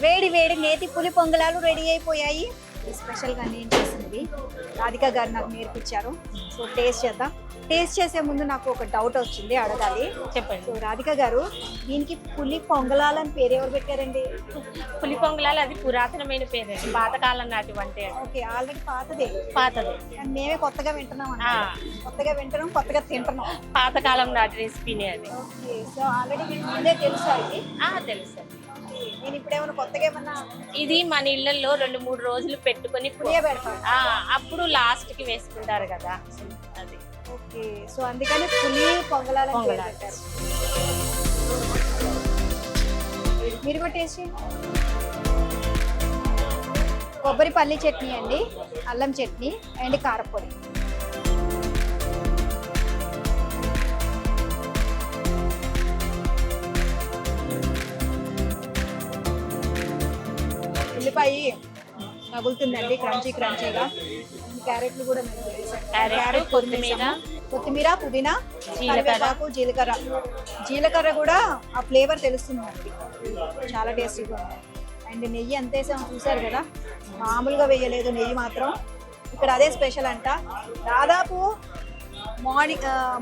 వేడి వేడి నేతి పులి పొంగలాలు రెడీ అయిపోయాయి. స్పెషల్గా నేను చేసినవి రాధిక గారు నాకు నేర్పించారు. సో టేస్ట్ చేద్దాం. టేస్ట్ చేసే ముందు నాకు ఒక డౌట్ వచ్చింది, అడగాలి. చెప్పండి. సో రాధిక గారు, దీనికి పులి పొంగలాలు అని పేరు ఎవరు పెట్టారండి? పులి పొంగలాలు అది పురాతనమైన పేరు అండి, పాతకాలం నాటి వంట. ఓకే, ఆల్రెడీ పాతదే. పాతది. కానీ మేమే కొత్తగా వింటున్నాం అన్నమాట. కొత్తగా వింటున్నాం, కొత్తగా తింటున్నాం. పాతకాలం నాటి రెసిపీనే అది. ఓకే, సో ఆల్రెడీ మీకు ముందే తెలుసా ఇది? తెలుసు. నేను ఇప్పుడు ఏమైనా కొత్తగా ఏమన్నా ఇది మన ఇళ్లలో 2-3 రోజులు పెట్టుకొని పులియ పెడతాను. అప్పుడు లాస్ట్ కి వేసుకుంటారు కదా, అది. ఓకే, సో అందుకని పులి పొంగలాలని పేరు పొంగలాలు. పెట్టారు. మీరు కూడా టేస్ట్ చేయండి. కొబ్బరి పల్లి చట్నీ అండి, అల్లం చట్నీ అండ్ కారపొడి. ఉల్లిపాయ తగులుతుందండి, క్రంచీ క్రంచీగా. క్యారెట్లు కూడా మేము వేసాం. క్యారెట్, కొత్తిమీర, పుదీనా, జీలకర్ర. కరివేపాకు, జీలకర్ర. జీలకర్ర కూడా ఆ ఫ్లేవర్ తెలుస్తుంది మనకి, చాలా టేస్టీగా ఉంది. అండ్ నెయ్యి ఎంత వేసామో చూసారు కదా, మామూలుగా వేయలేదు నెయ్యి మాత్రం. ఇక్కడ అదే స్పెషల్ అంట. దాదాపు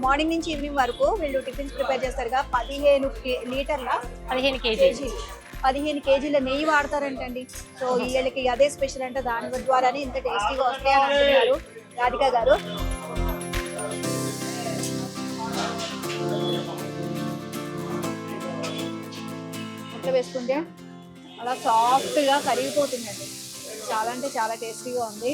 మార్నింగ్ నుంచి ఈవినింగ్ వరకు వీళ్ళు టిఫిన్స్ ప్రిపేర్ చేస్తారుగా. 15 లీటర్ల 15 కేజీ 15 కేజీల నెయ్యి వాడతారంటండి. సో వీళ్ళకి అదే స్పెషల్ అంటే దాని ద్వారానే ఇంత టేస్టీగా వస్తాయని అంటున్నారు రాధిక గారు. ఎట్లా వేసుకుంటే అలా సాఫ్ట్గా కరిగిపోతుందండి. చాలా అంటే చాలా టేస్టీగా ఉంది.